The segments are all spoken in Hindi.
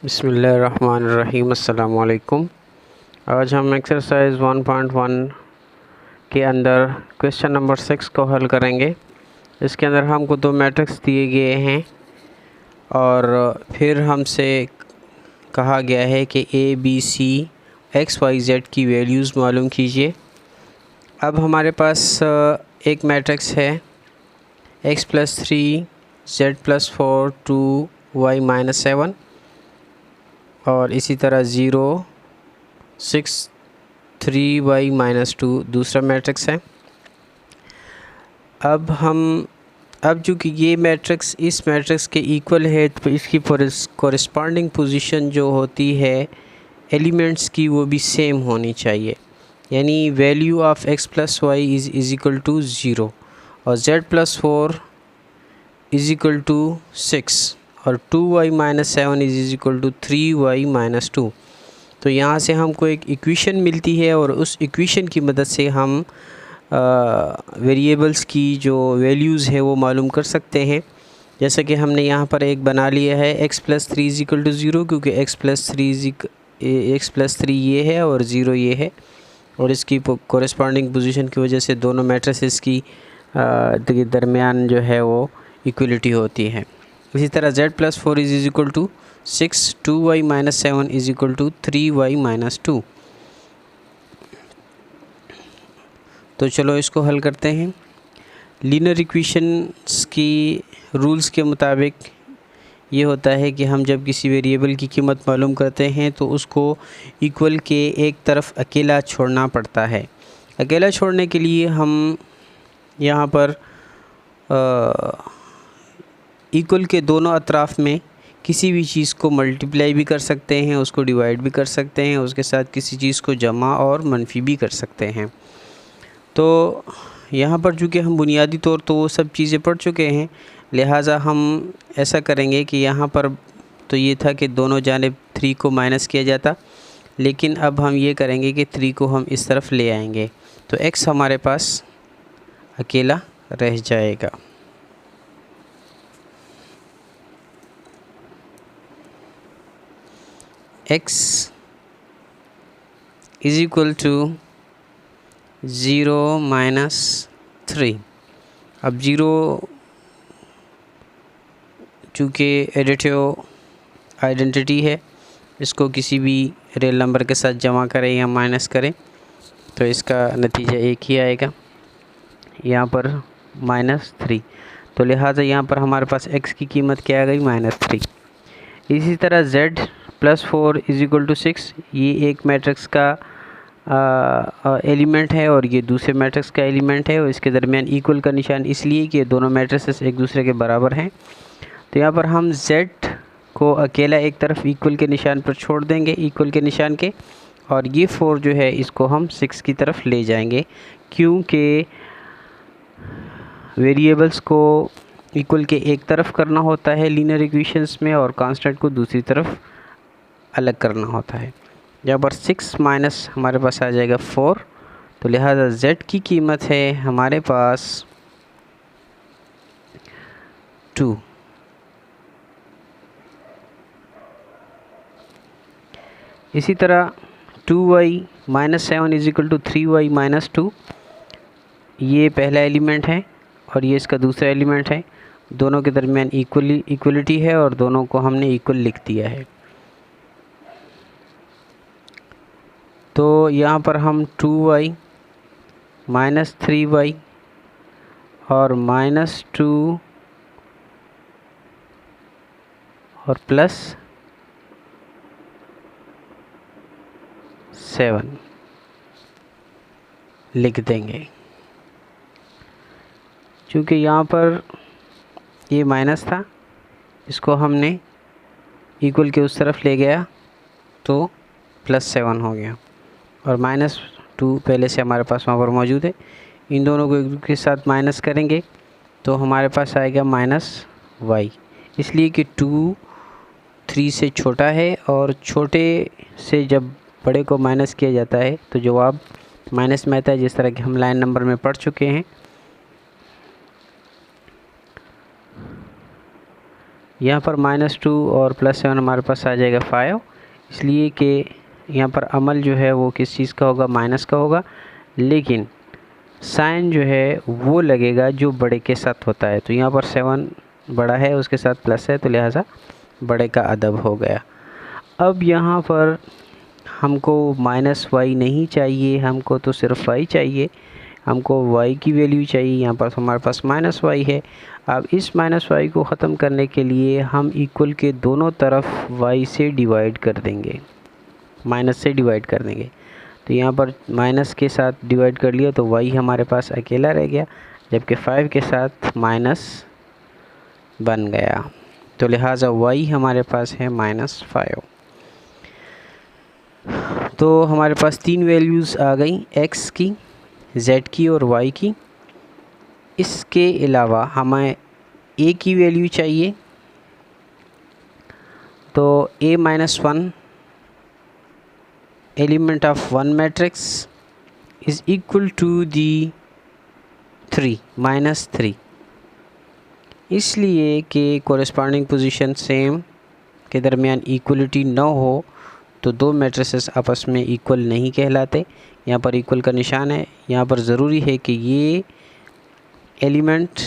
बिस्मिल्लाहिर्रहमानिर्रहीम। अस्सलाम वालेकुम। आज हम एक्सरसाइज 1.1 के अंदर क्वेश्चन नंबर 6 को हल करेंगे। इसके अंदर हमको दो मैट्रिक्स दिए गए हैं और फिर हमसे कहा गया है कि A B C X Y Z की वैल्यूज़ मालूम कीजिए। अब हमारे पास एक मैट्रिक्स है x+3 z+4 2y-7 और इसी तरह 0 6 3y-2 दूसरा मैट्रिक्स है। अब चूँकि ये मैट्रिक्स इस मैट्रिक्स के इक्वल है तो इसकी कॉरेस्पॉन्डिंग पोजीशन जो होती है एलिमेंट्स की वो भी सेम होनी चाहिए, यानी value of x+y is equal to 0 और z+4 इज़ इक्वल टू 6 और 2y-7 is equal to 3y-2। तो यहाँ से हमको एक इक्वेशन मिलती है और उस इक्वेशन की मदद से हम वेरिएबल्स की जो वैल्यूज़ है वो मालूम कर सकते हैं। जैसा कि हमने यहाँ पर एक बना लिया है x+3 इज़ इक्वल टू 0, क्योंकि x+3 ये है और 0 ये है और इसकी कॉरेस्पॉन्डिंग पोजीशन की वजह से दोनों मैट्रिसेस की दरमियान जो है वो इक्वलिटी होती है। इसी तरह z+4 is equal to 6 2y-7 is equal to 3y-2। तो चलो इसको हल करते हैं। लीनियर इक्वेशंस की रूल्स के मुताबिक ये होता है कि हम जब किसी वेरिएबल की कीमत मालूम करते हैं तो उसको इक्वल के एक तरफ अकेला छोड़ना पड़ता है। अकेला छोड़ने के लिए हम यहाँ पर इक्वल के दोनों अतराफ़ में किसी भी चीज़ को मल्टीप्लाई भी कर सकते हैं, उसको डिवाइड भी कर सकते हैं, उसके साथ किसी चीज़ को जमा और मनफी भी कर सकते हैं। तो यहाँ पर चूँकि हम बुनियादी तौर तो वो सब चीज़ें पढ़ चुके हैं, लिहाजा हम ऐसा करेंगे कि यहाँ पर तो ये था कि दोनों जानिब 3 को माइनस किया जाता, लेकिन अब हम ये करेंगे कि 3 को हम इस तरफ ले आएंगे तो x हमारे पास अकेला रह जाएगा। x is equal to 0-3। अब 0 चूँकि एडिटिव आइडेंटिटी है, इसको किसी भी रियल नंबर के साथ जमा करें या माइनस करें तो इसका नतीजा एक ही आएगा, यहाँ पर -3। तो लिहाजा यहाँ पर हमारे पास x की कीमत क्या आ गई -3। इसी तरह z+4 इज़ इक्वल टू 6, ये एक मैट्रिक्स का एलिमेंट है और ये दूसरे मैट्रिक्स का एलिमेंट है और इसके दरमियान इक्वल का निशान इसलिए कि दोनों मैट्रिसेस एक दूसरे के बराबर हैं। तो यहाँ पर हम z को अकेला एक तरफ इक्वल के निशान पर छोड़ देंगे, इक्वल के निशान के, और ये 4 जो है इसको हम 6 की तरफ ले जाएंगे, क्योंकि वेरिएबल्स को इक्वल के एक तरफ करना होता है लीनियर इक्वेशंस में और कांस्टेंट को दूसरी तरफ अलग करना होता है। यहाँ पर 6 माइनस हमारे पास आ जाएगा 4, तो लिहाजा z की कीमत है हमारे पास 2। इसी तरह 2y-7 is equal to 3y-2, ये पहला एलिमेंट है और ये इसका दूसरा एलिमेंट है। दोनों के दरमियान इक्वलिटी है और दोनों को हमने इक्वल लिख दिया है। तो यहाँ पर हम 2y -3y और -2 और +7 लिख देंगे। क्योंकि यहाँ पर ये माइनस था, इसको हमने इक्वल के उस तरफ ले गया तो +7 हो गया और -2 पहले से हमारे पास वहाँ पर मौजूद है। इन दोनों को एक के साथ माइनस करेंगे तो हमारे पास आएगा -y, इसलिए कि 2 3 से छोटा है और छोटे से जब बड़े को माइनस किया जाता है तो जवाब माइनस में आता है, जिस तरह कि हम लाइन नंबर में पढ़ चुके हैं। यहाँ पर -2 और +7 हमारे पास आ जाएगा 5, इसलिए कि यहाँ पर अमल जो है वो किस चीज़ का होगा, माइनस का होगा, लेकिन साइन जो है वो लगेगा जो बड़े के साथ होता है। तो यहाँ पर 7 बड़ा है, उसके साथ प्लस है, तो लिहाजा बड़े का अदब हो गया। अब यहाँ पर हमको -y नहीं चाहिए, हमको तो सिर्फ y चाहिए, हमको y की वैल्यू चाहिए। यहाँ पर हमारे पास -y है। अब इस -y को ख़त्म करने के लिए हम इक्वल के दोनों तरफ y से डिवाइड कर देंगे, माइनस से डिवाइड कर देंगे। तो यहाँ पर माइनस के साथ डिवाइड कर लिया तो y हमारे पास अकेला रह गया, जबकि 5 के साथ माइनस बन गया, तो लिहाजा y हमारे पास है -5। तो हमारे पास 3 वैल्यूज़ आ गई, x की, z की और y की। इसके अलावा हमें a की वैल्यू चाहिए, तो a-1 element of 1 matrix is equal to the 3 -3, इसलिए कि कोरेस्पॉन्डिंग पोजीशन सेम के दरमियान इक्वलिटी न हो तो दो मैट्रिसेस आपस में इक्वल नहीं कहलाते। यहाँ पर इक्वल का निशान है, यहाँ पर ज़रूरी है कि ये एलिमेंट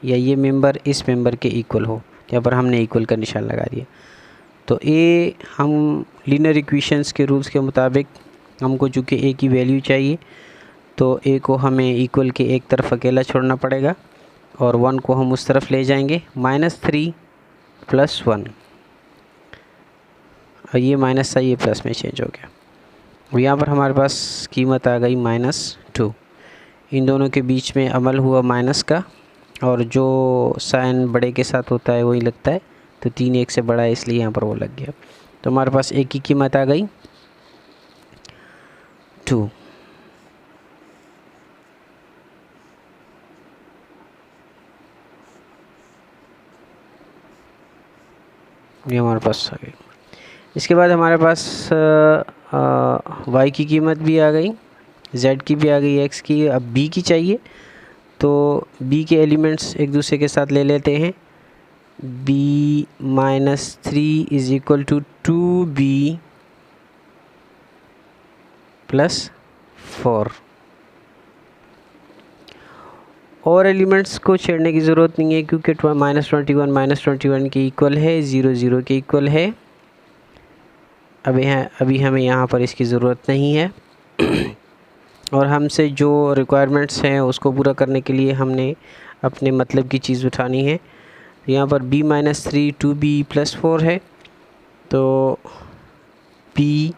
या ये मेंबर इस मेंबर के इक्वल हो। यहाँ पर हमने इक्वल का निशान लगा दिया। तो ए हम लीनियर इक्वेशंस के रूल्स के मुताबिक हमको चूँकि ए की वैल्यू चाहिए, तो ए को हमें इक्वल के एक तरफ अकेला छोड़ना पड़ेगा और 1 को हम उस तरफ ले जाएंगे। -3 + 1, और ये माइनस था, ये प्लस में चेंज हो गया। और यहाँ पर हमारे पास कीमत आ गई -2। इन दोनों के बीच में अमल हुआ माइनस का, और जो साइन बड़े के साथ होता है वही लगता है, तो 3 1 से बड़ा है इसलिए यहाँ पर वो लग गया। तो हमारे पास एक की कीमत आ गई 2। ये हमारे पास आ गई। इसके बाद हमारे पास y की कीमत भी आ गई, z की भी आ गई, x की। अब b की चाहिए, तो b के एलिमेंट्स एक दूसरे के साथ ले लेते हैं। b -3 is equal to 2b + 4। और एलिमेंट्स को छेड़ने की ज़रूरत नहीं है, क्योंकि -21 के इक्वल है, 0 0 के इक्वल है। अभी हमें यहाँ पर इसकी ज़रूरत नहीं है। और हमसे जो रिक्वायरमेंट्स हैं उसको पूरा करने के लिए हमने अपने मतलब की चीज़ उठानी है। यहाँ पर b -3 2b + 4 है, तो b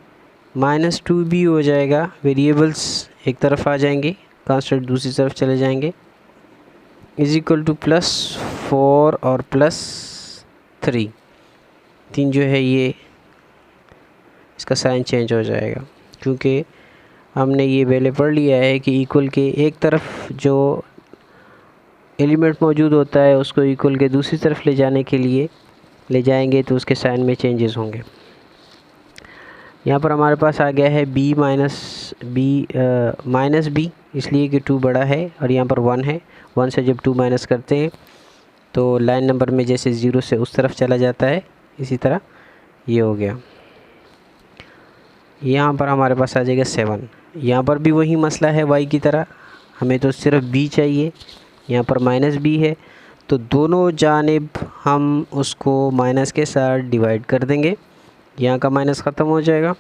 -2b हो जाएगा। वेरिएबल्स एक तरफ आ जाएंगे, कांस्टेंट दूसरी तरफ चले जाएंगे, इज़ इक्वल टू +4 और +3। 3 जो है ये इसका साइन चेंज हो जाएगा, क्योंकि हमने ये पहले पढ़ लिया है कि इक्वल के एक तरफ जो एलिमेंट मौजूद होता है उसको इक्वल के दूसरी तरफ ले जाने के लिए ले जाएंगे तो उसके साइन में चेंजेस होंगे। यहाँ पर हमारे पास आ गया है b -b, इसलिए कि 2 बड़ा है और यहाँ पर 1 है। 1 से जब 2 माइनस करते हैं तो लाइन नंबर में जैसे 0 से उस तरफ चला जाता है, इसी तरह ये हो गया। यहाँ पर हमारे पास आ जाएगा 7। यहाँ पर भी वही मसला है y की तरह, हमें तो सिर्फ b चाहिए। यहाँ पर -b है, तो दोनों जानिब हम उसको माइनस के साथ डिवाइड कर देंगे, यहाँ का माइनस ख़त्म हो जाएगा।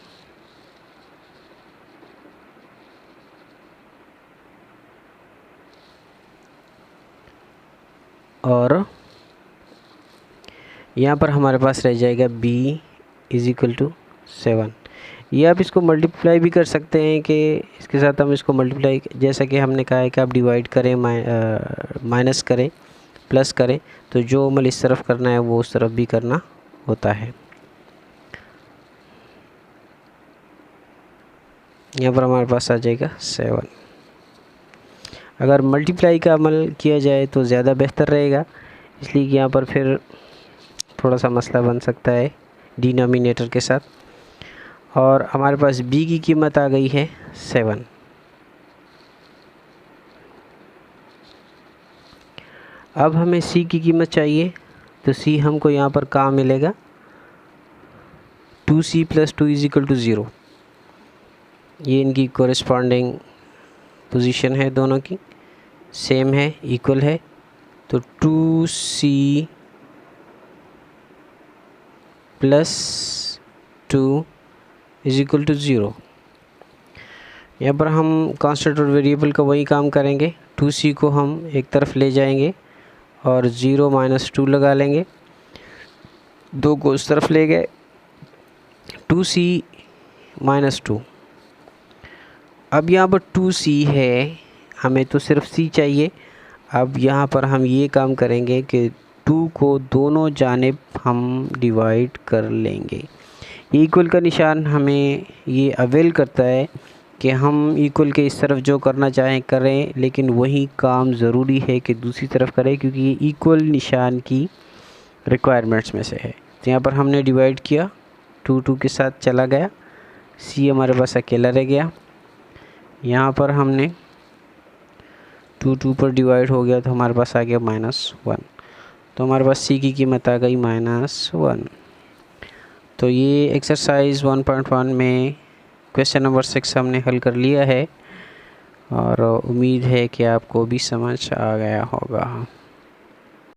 और यहाँ पर हमारे पास रह जाएगा b = 7। ये आप इसको मल्टीप्लाई भी कर सकते हैं कि इसके साथ हम इसको मल्टीप्लाई, जैसा कि हमने कहा है कि आप डिवाइड करें, माइनस करें, प्लस करें, तो जो अमल इस तरफ करना है वो उस तरफ भी करना होता है। यहाँ पर हमारे पास आ जाएगा 7। अगर मल्टीप्लाई का अमल किया जाए तो ज़्यादा बेहतर रहेगा, इसलिए कि यहाँ पर फिर थोड़ा सा मसला बन सकता है डिनोमिनेटर के साथ। और हमारे पास b की कीमत आ गई है 7। अब हमें c की कीमत चाहिए, तो सी हमको यहाँ पर कहाँ मिलेगा, 2c + 2 = 0। ये इनकी कोरिस्पॉन्डिंग पोजीशन है, दोनों की सेम है, इक्वल है। तो 2c + 2 = 0। यहाँ पर हम कांस्टेंट और वेरिएबल का वही काम करेंगे। 2c को हम एक तरफ ले जाएंगे और 0 - 2 लगा लेंगे, 2 को उस तरफ ले गए, 2c - 2। अब यहाँ पर 2c है, हमें तो सिर्फ c चाहिए। अब यहाँ पर हम ये काम करेंगे कि 2 को दोनों जानिब हम डिवाइड कर लेंगे। इक्वल का निशान हमें ये अवेल करता है कि हम इक्वल के इस तरफ जो करना चाहें करें, लेकिन वही काम ज़रूरी है कि दूसरी तरफ करें, क्योंकि ये इक्वल निशान की रिक्वायरमेंट्स में से है। तो यहाँ पर हमने डिवाइड किया, 2 के साथ चला गया, c हमारे पास अकेला रह गया। यहाँ पर हमने 2 पर डिवाइड हो गया तो हमारे पास आ गया -1। तो हमारे पास c की कीमत आ गई -1। तो ये एक्सरसाइज 1.1 में क्वेश्चन नंबर 6 हमने हल कर लिया है और उम्मीद है कि आपको भी समझ आ गया होगा।